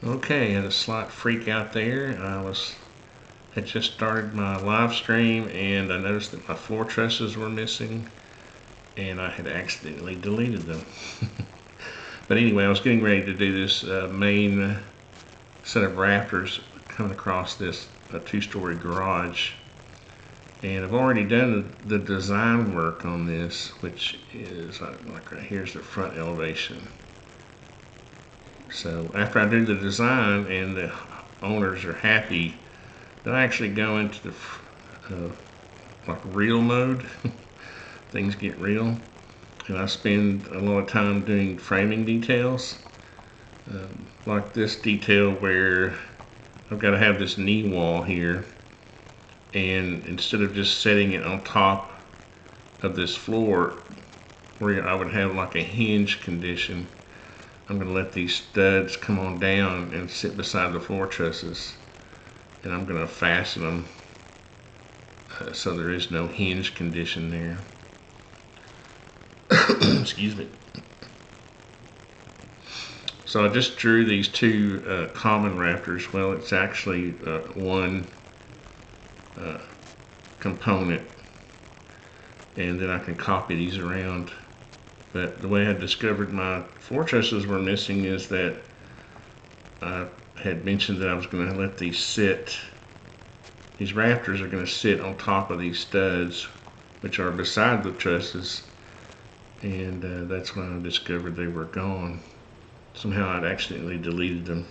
Okay, had a slight freak out there. Had just started my live stream and I noticed that my floor trusses were missing and I had accidentally deleted them. But anyway, I was getting ready to do this main set of rafters coming across this two-story garage. And I've already done the design work on this, which is like right here's the front elevation. So after I do the design and the owners are happy, then I actually go into the like real mode. Things get real, and I spend a lot of time doing framing details, like this detail where I've got to have this knee wall here, and instead of just setting it on top of this floor where I would have like a hinge condition, I'm going to let these studs come on down and sit beside the floor trusses, and I'm going to fasten them so there is no hinge condition there. Excuse me. So I just drew these two common rafters. Well, it's actually one component, and then I can copy these around. But the way I discovered my floor trusses were missing is that I had mentioned that I was going to let these sit. These rafters are going to sit on top of these studs, which are beside the trusses, and that's when I discovered they were gone. Somehow I'd accidentally deleted them.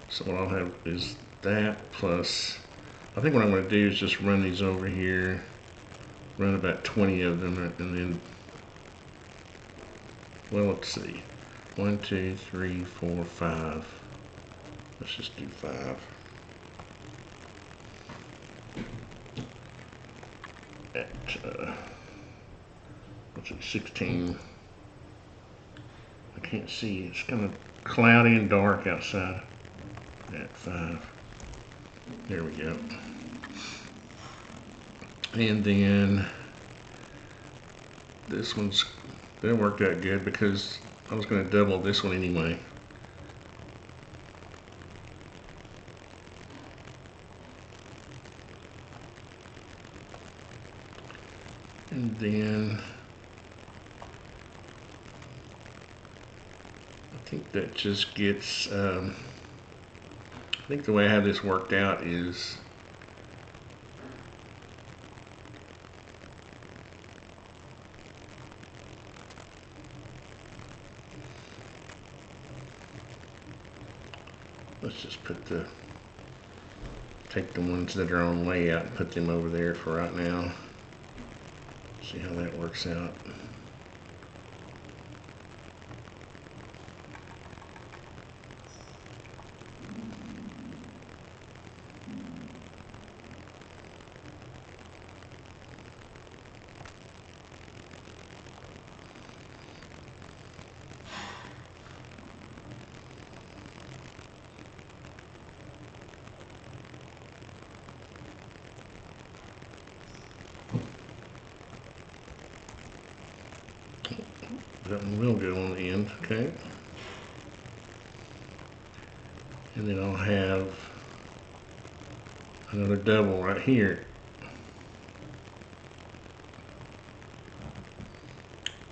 So what I'll have is that plus, I think what I'm going to do is just run these over here, run about 20 of them, and then, well, let's see, 1, 2, 3, 4, 5. Let's just do 5. At what's it, 16. I can't see, it's kind of cloudy and dark outside. At 5. There we go. And then this one's, that worked out good because I was going to double this one anyway. And then I think that just gets, I think the way I have this worked out is let's just take the ones that are on layout and put them over there for right now. See how that works out. That one will go on the end, okay? And then I'll have another double right here.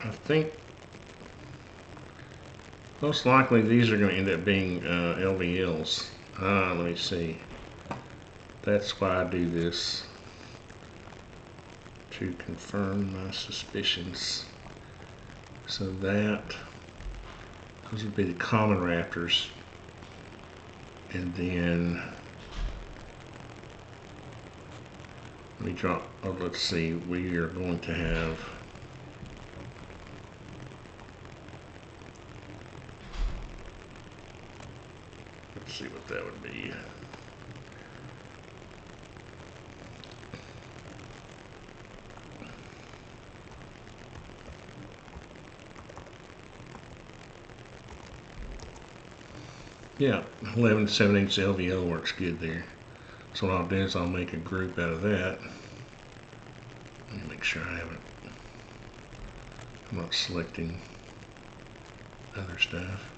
I think most likely these are going to end up being LVLs. Let me see. That's why I do this, to confirm my suspicions. So those would be the common rafters, and then let me drop, oh, let's see, we are going to have let's see what that would be. Yeah, 11 7/8 LVL works good there. So what I'll do is I'll make a group out of that. Let me make sure I haven't I'm not selecting other stuff.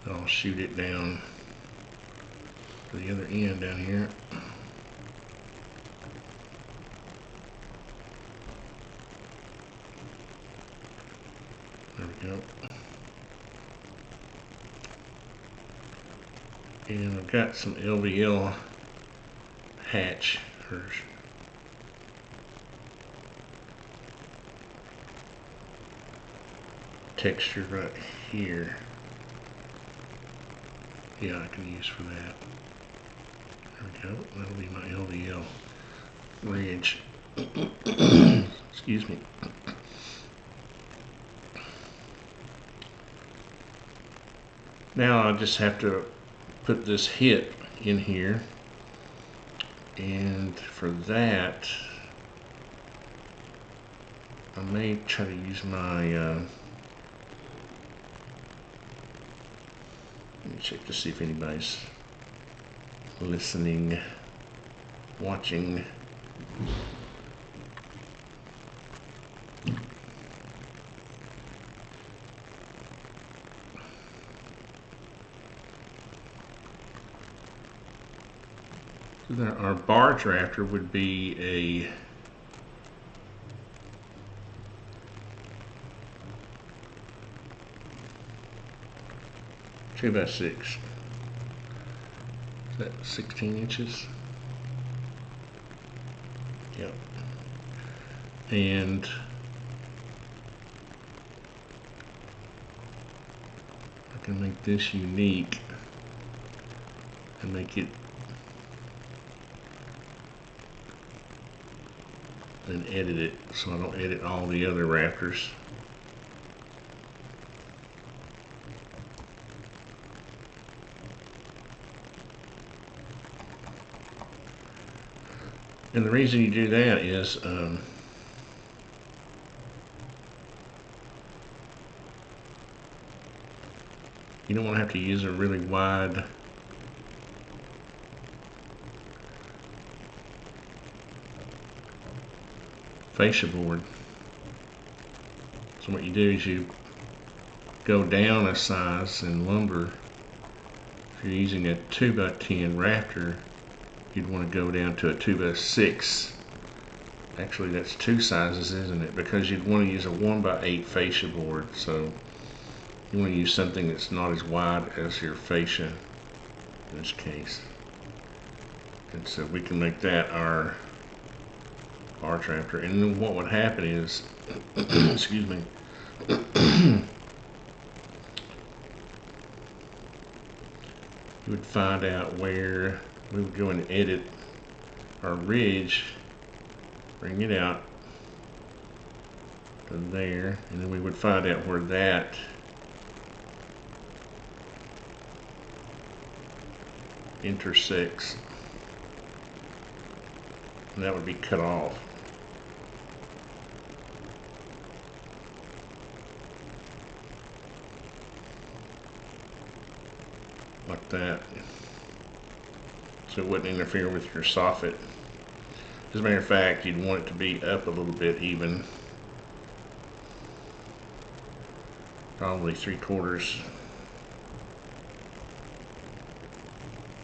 I'll shoot it down to the other end down here. There we go. And I've got some LVL hatch or texture right here. Yeah, I can use for that. There we go. That'll be my LVL ridge. Excuse me. Now I just have to put this hit in here, and for that I may try to use my let me check to see if anybody's listening, watching. So our bar drafter would be a 2x6. Is that 16 inches? Yep. And I can make this unique and make it and edit it so I don't edit all the other rafters. And the reason you do that is you don't want to have to use a really wide fascia board. So what you do is you go down a size in lumber. If you're using a 2x10 rafter, you'd want to go down to a 2x6. Actually, that's two sizes, isn't it? Because you'd want to use a 1x8 fascia board. So you want to use something that's not as wide as your fascia in this case. And so we can make that our bar drafter. And then what would happen is, excuse me, you would find out where we would go and edit our ridge, bring it out to there, and then we would find out where that intersects, and that would be cut off. Like that. So it wouldn't interfere with your soffit. As a matter of fact, you'd want it to be up a little bit even. Probably 3/4.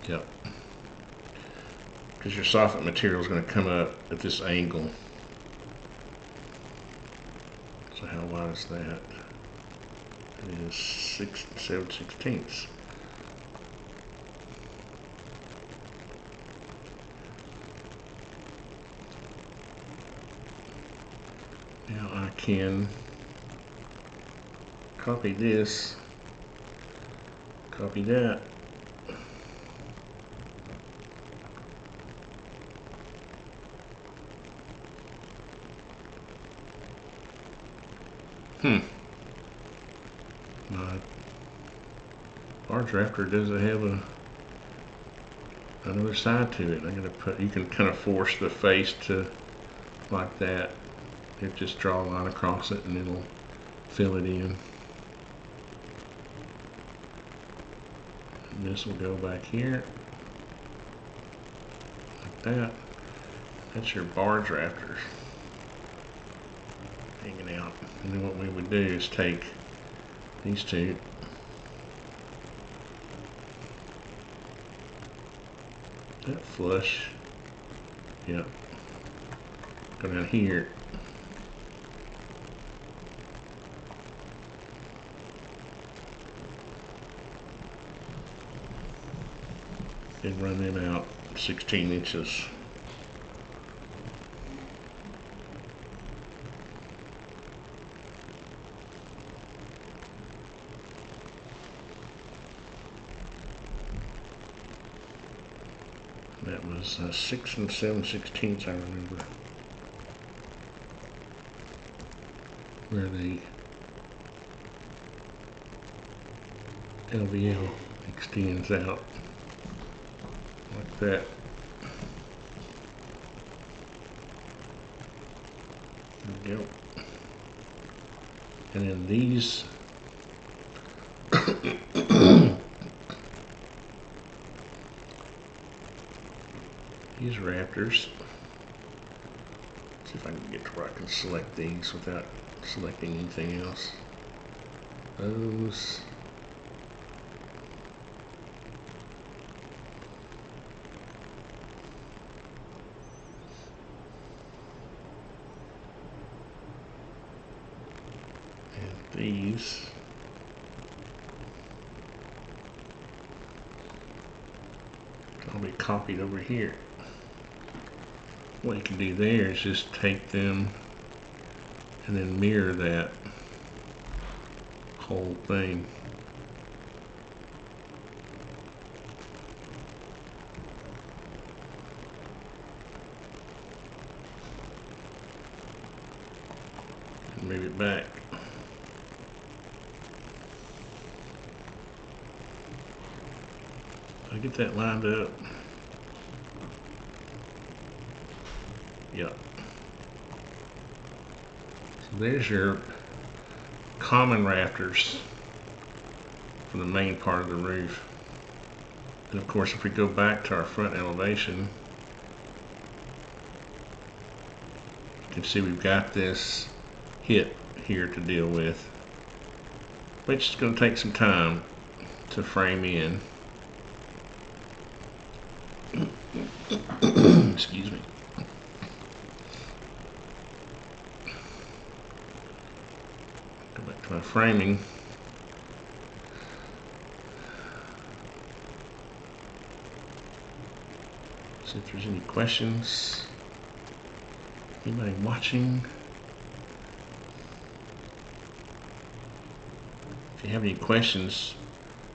Yep. Because your soffit material is going to come up at this angle. So how wide is that? It is 6 7/16. Now I can copy this, copy that. My bar drafter doesn't have another side to it. I'm gonna put. You can kind of force the face to like that. You just draw a line across it, and it'll fill it in. And this will go back here like that. That's your barge rafters hanging out. And then what we would do is take these two, that flush, yep, go down here, and run them out 16 inches. That was 6 7/16, I remember, where the LVL extends out like that. There we go. And then these these rafters, see if I can get to where I can select these without selecting anything else. Those, and these. I'll be copied over here. What you can do there is just take them and then mirror that whole thing. And move it back. I get that lined up. Yep. So there's your common rafters for the main part of the roof. And of course, if we go back to our front elevation, you can see we've got this hit here to deal with, which is going to take some time to frame in. Excuse me. Go back to my framing. See if there's any questions. Anybody watching? If you have any questions,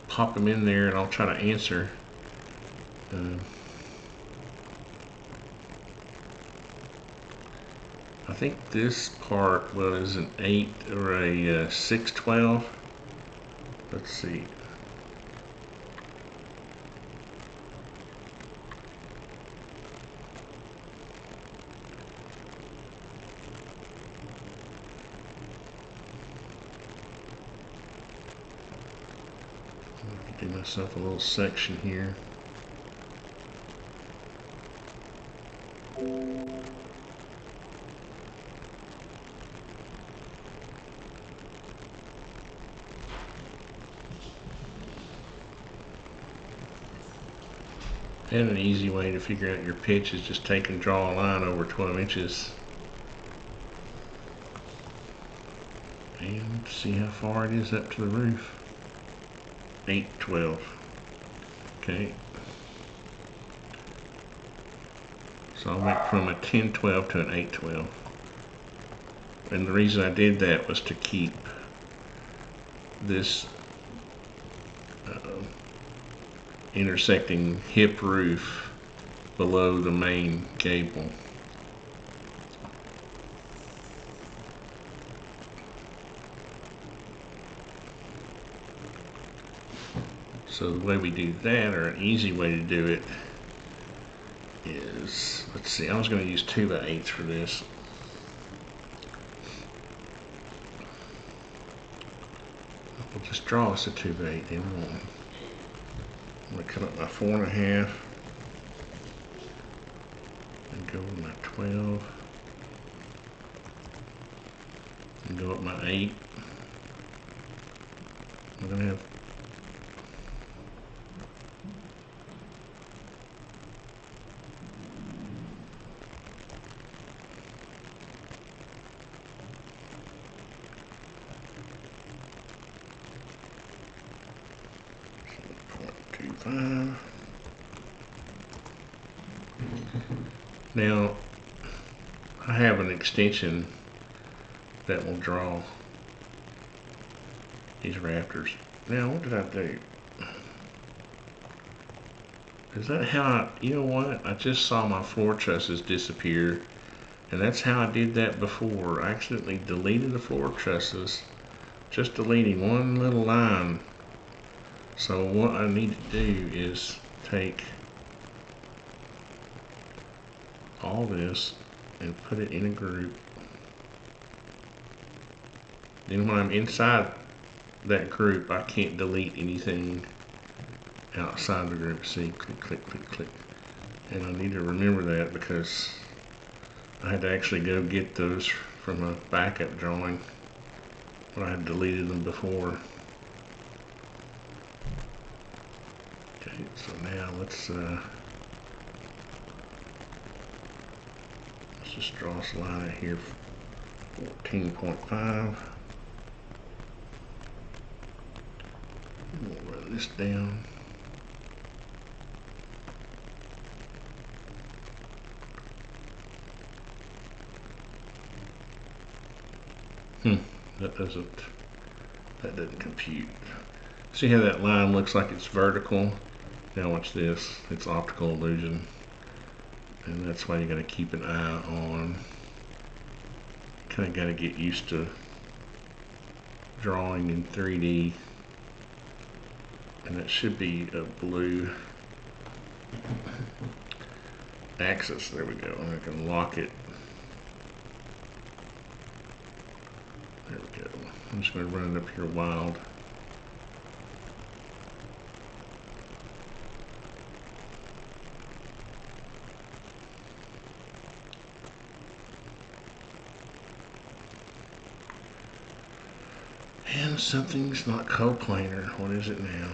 pop them in there and I'll try to answer. I think this part was an 8 or a 6/12. Let's see. Do myself a little section here. And an easy way to figure out your pitch is just take and draw a line over 12 inches and see how far it is up to the roof. 8/12. Okay. So I went from a 10/12 to an 8/12. And the reason I did that was to keep this intersecting hip roof below the main gable. So the way we do that, or an easy way to do it, is, let's see, I was going to use 2/8 for this. We'll just draw us a 2/8, then I'm going to cut up my 4.5 and go with my 12 and go up my 8. I'm going to have 0.25. Now I have an extension that will draw these rafters. Now what did I do? Is that how you know what? I just saw my floor trusses disappear, and that's how I did that before. I accidentally deleted the floor trusses, just deleting one little line. So what I need to do is take all this and put it in a group. Then when I'm inside that group, I can't delete anything outside the group. See, click, click, click, click. And I need to remember that because I had to actually go get those from a backup drawing when I had deleted them before. Okay, so now let's just draw a line here, 14.5. We'll run this down. That doesn't compute. See how that line looks like it's vertical? Now watch this, it's optical illusion. And that's why you gotta keep an eye on, kinda gotta get used to drawing in 3D. And that should be a blue axis. There we go. And I can lock it. There we go. I'm just going to run it up here wild. And something's not coplanar. What is it now?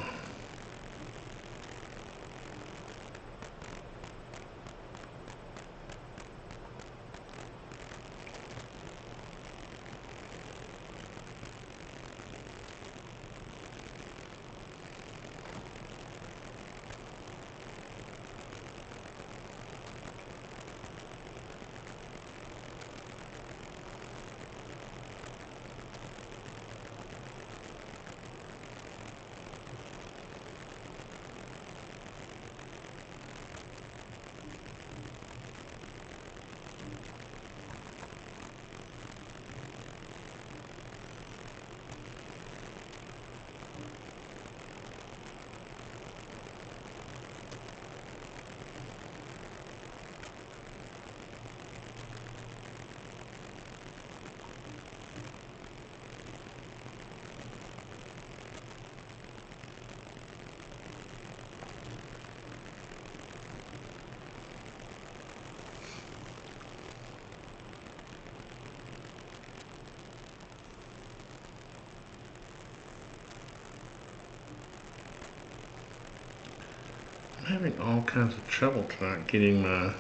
I'm having all kinds of trouble tonight getting my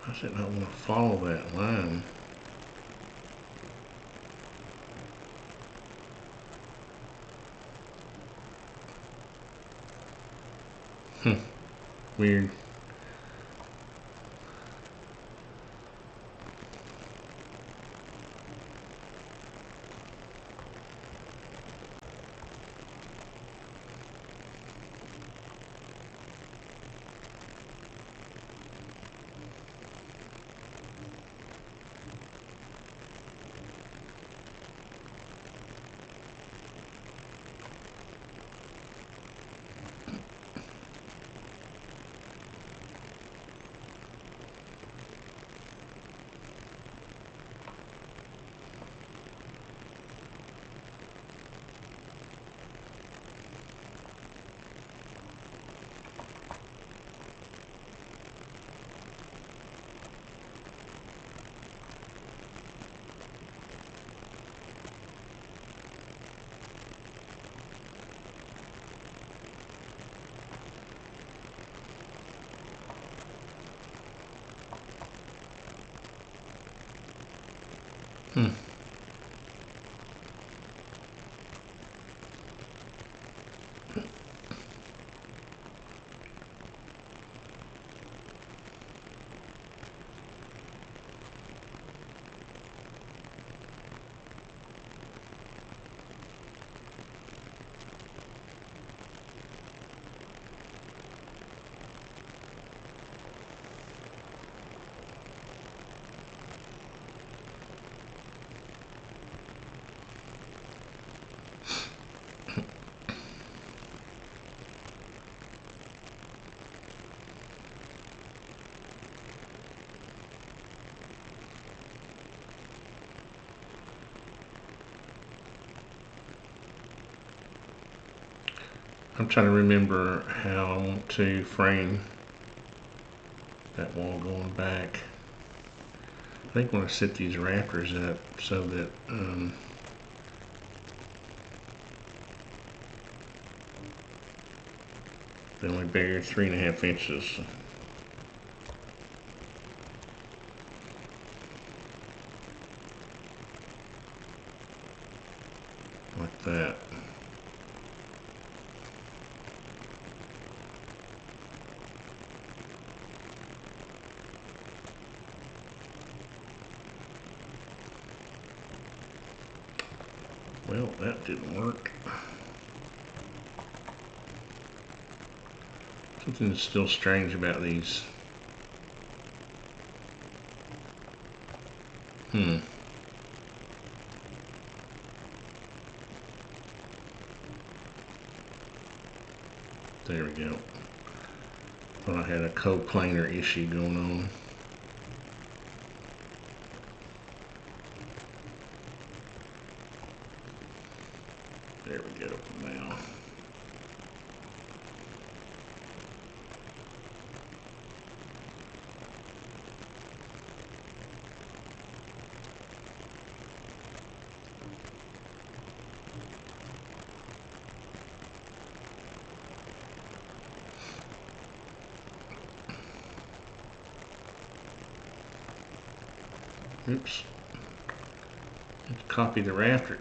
I did not want to follow that line. Weird. Hmm. I'm trying to remember how I want to frame that wall going back. I think I want to set these rafters up so that they only bear 3.5 inches. Like that. Well, that didn't work. Something that's still strange about these. There we go. Thought I had a coplanar issue going on. There we go now. Oops. Have to copy the rafter.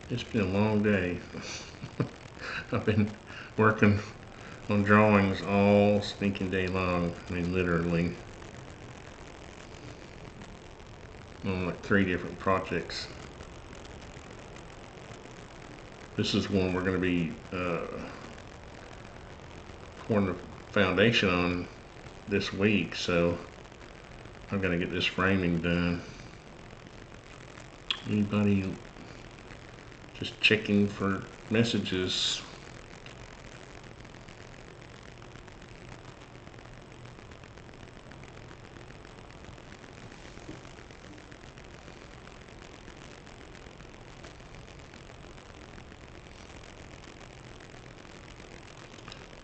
It's been a long day. I've been working on drawings all stinking day long. I mean, literally. On like 3 different projects. This is one we're going to be pouring the foundation on this week, so I'm going to get this framing done. Anybody just checking for messages?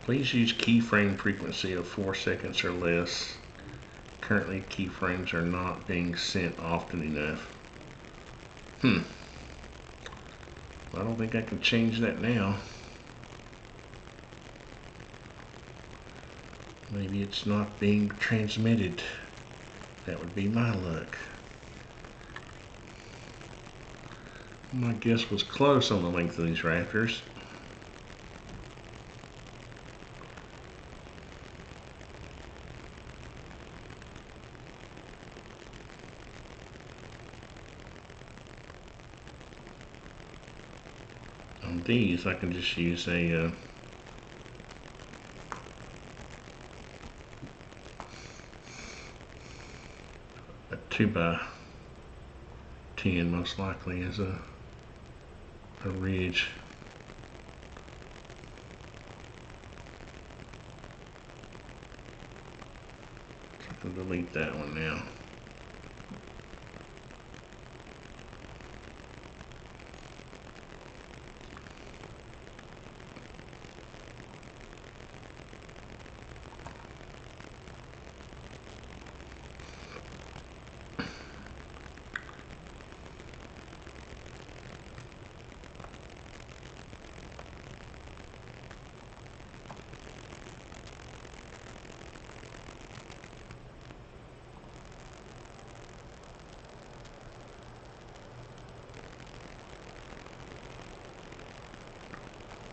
Please use keyframe frequency of 4 seconds or less. Currently, keyframes are not being sent often enough. I don't think I can change that now. Maybe it's not being transmitted. That would be my luck. My guess was close on the length of these rafters. On these, I can just use a 2x10 most likely as a ridge. So I can delete that one now.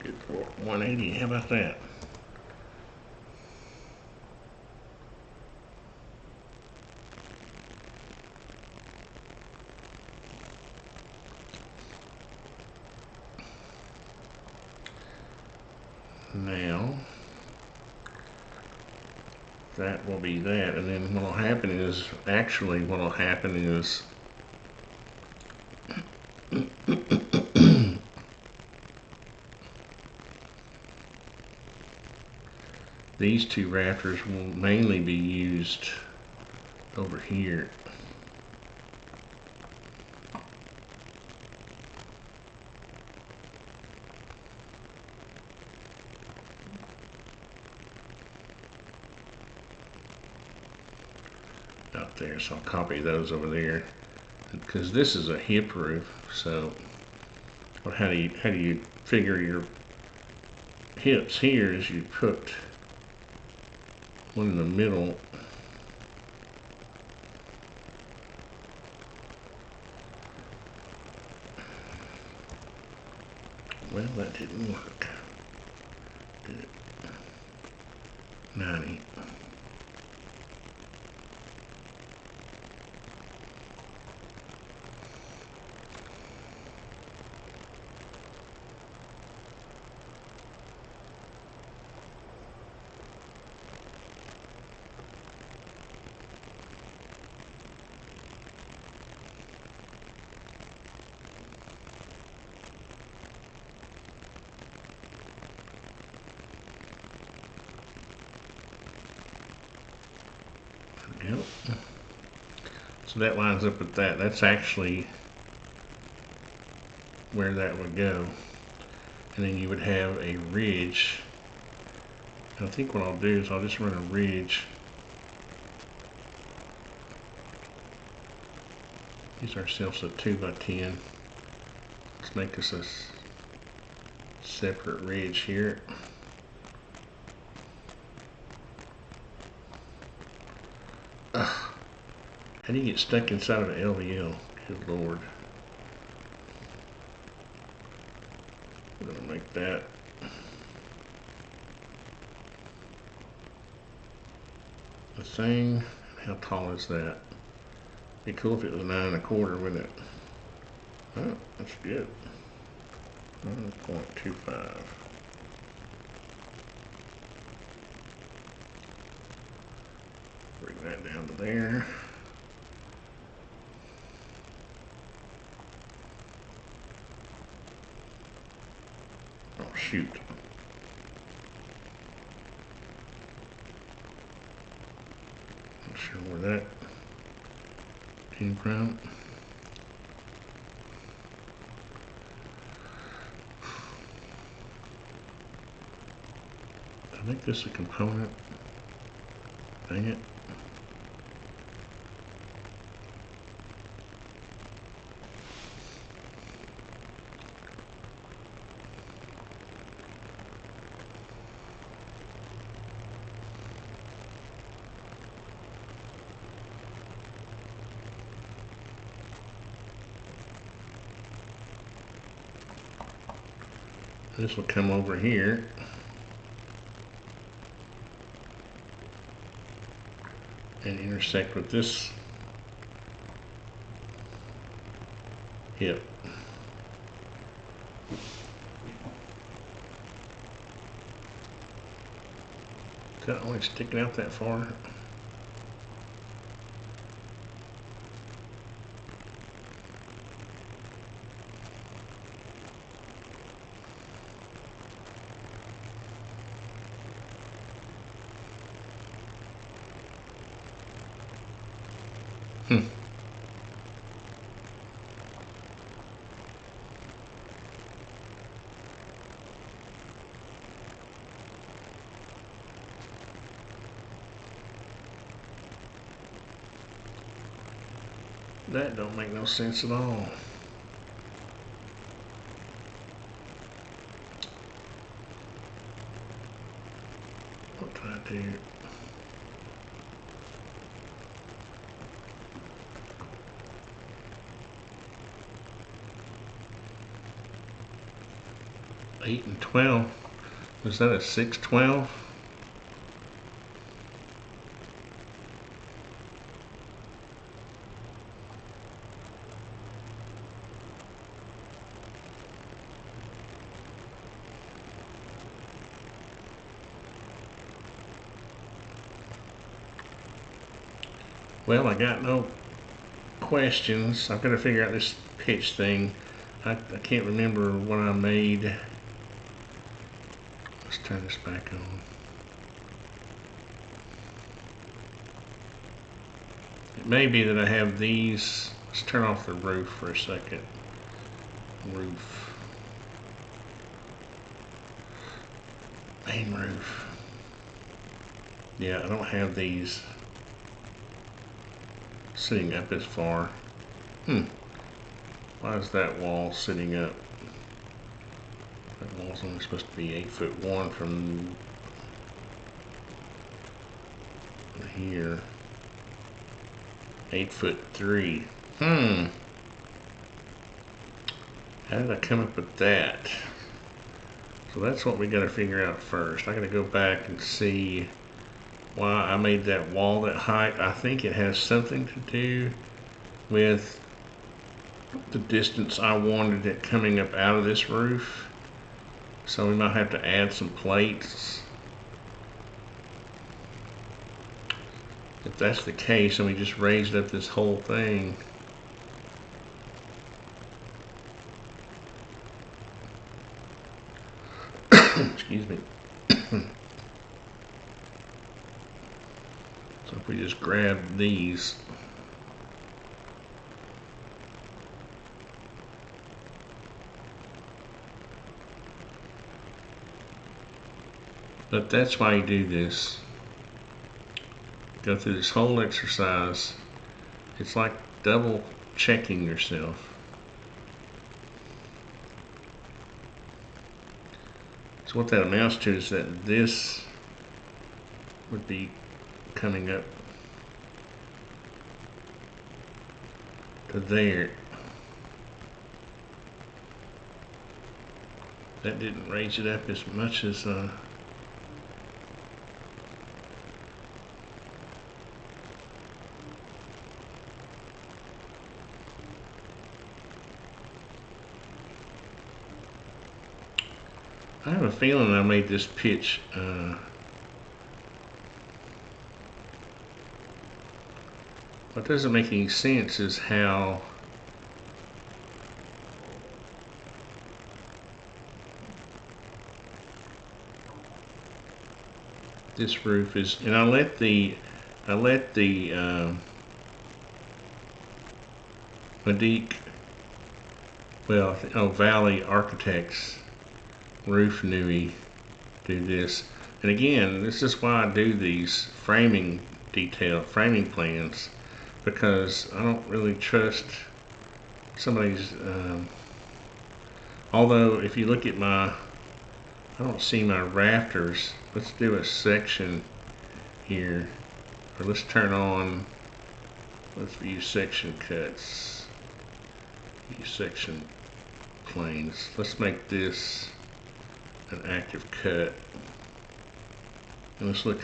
Good for 180. How about that? Now, that will be that, and then what will happen is, actually what will happen is, these two rafters will mainly be used over here. Out there, so I'll copy those over there, because this is a hip roof. So how do you figure your hips here? Is you put one in the middle, well, that didn't work, did it? 90. Yep. So that lines up with that. That's actually where that would go. And then you would have a ridge. And I think what I'll do is I'll just run a ridge. Use ourselves a 2x10. Let's make us a separate ridge here. How do you get stuck inside of an LVL? Good Lord. We're gonna make that. The thing. How tall is that? Be cool if it was 9 1/4, wouldn't it? Oh, that's good. 9.25. Bring that down to there. Oh, shoot. Not sure where that came from. I think this is a component. Dang it. This will come over here. And intersect with this hip. Is that only sticking out that far? That don't make no sense at all. What did I do? 8 and 12. Was that a 612? Well, I got no questions. I've got to figure out this pitch thing. I can't remember what I made. Let's turn this back on. It may be that I have these. Let's turn off the roof for a second. Roof. Main roof. Yeah, I don't have these sitting up as far. Why is that wall sitting up? That wall's only supposed to be 8'1" from here. 8'3". How did I come up with that? So that's what we got to figure out first. I got to go back and see why I made that wall that height. I think it has something to do with the distance I wanted it coming up out of this roof. So we might have to add some plates. If that's the case, and we just raised up this whole thing, excuse me. So if we just grab these, but that's why you do this. Go through this whole exercise. It's like double checking yourself. So what that amounts to is that this would be coming up to there. That didn't raise it up as much as I have a feeling I made this pitch what doesn't make any sense is how this roof is, and I let the Medique, Valley Architects roof Nui do this. And again, this is why I do these framing plans, because I don't really trust somebody's although if you look at I don't see my rafters. Let's do a section here, or let's turn on, let's view section cuts, view section planes. Let's make this an active cut, and let's look.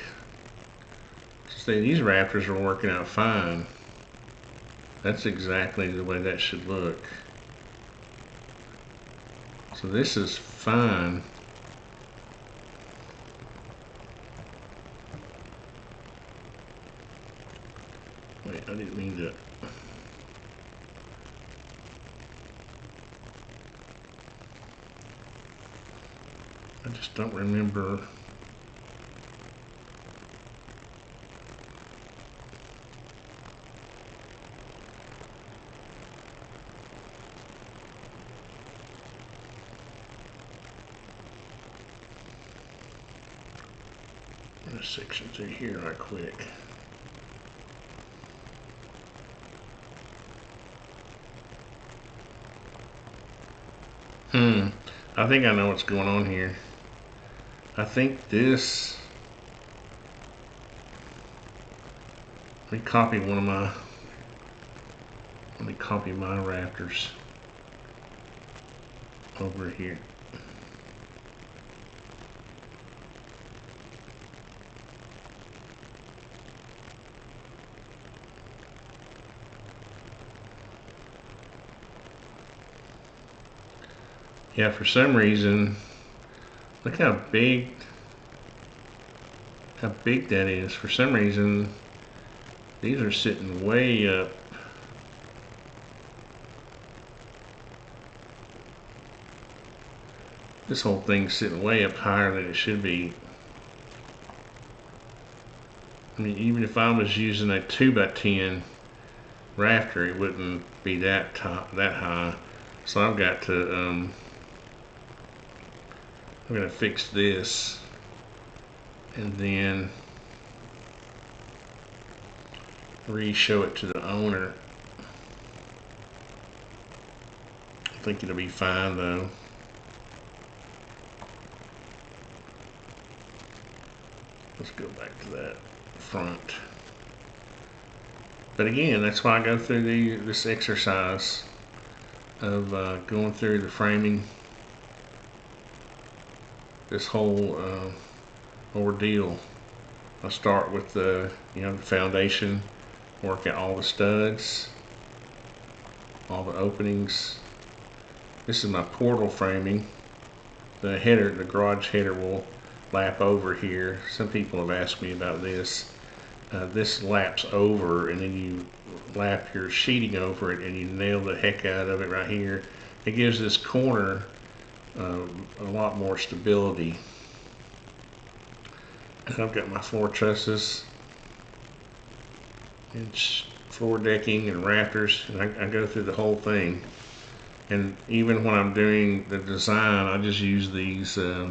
See, these rafters are working out fine. That's exactly the way that should look. So this is fine. Wait, I didn't mean to. I just don't remember. I'm gonna section through here right quick. I think I know what's going on here. I think this, let me copy my rafters over here. Yeah, for some reason, look how big that is. For some reason, these are sitting way up. This whole thing's sitting way up higher than it should be. I mean, even if I was using a 2x10 rafter, it wouldn't be that high. So I've got to, I'm gonna fix this, and then re-show it to the owner. I think it'll be fine though. Let's go back to that front. But again, that's why I go through this exercise of going through the framing, this whole ordeal. I start with the foundation, work out all the studs, all the openings. This is my portal framing. The header, the garage header will lap over here. Some people have asked me about this. This laps over, and then you lap your sheeting over it, and you nail the heck out of it right here. It gives this corner a lot more stability. And I've got my floor trusses and floor decking and rafters, and I go through the whole thing. And even when I'm doing the design, I just use these sort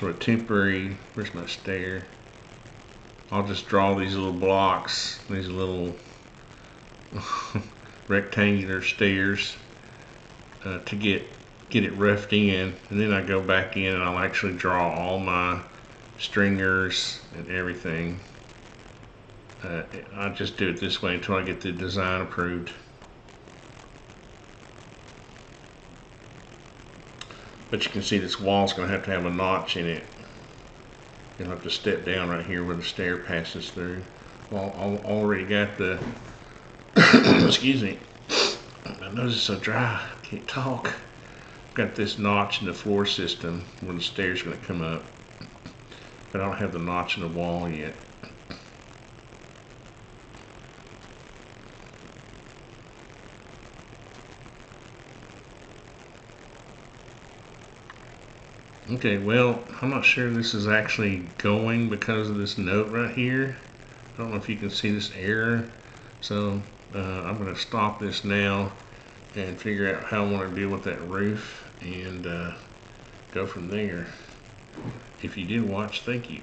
of temporary, where's my stair? I'll just draw these little blocks, these little rectangular stairs to get it roughed in, and then I go back in and I'll actually draw all my stringers and everything. I just do it this way until I get the design approved. But you can see this wall's going to have a notch in it. You'll have to step down right here where the stair passes through. Well, I already got the, excuse me, my nose is so dry, I can't talk. Got this notch in the floor system where the stair's going to come up. But I don't have the notch in the wall yet. Okay, well, I'm not sure this is actually going because of this note right here. I don't know if you can see this error. So I'm going to stop this now and figure out how I want to deal with that roof and go from there. If you did watch, thank you.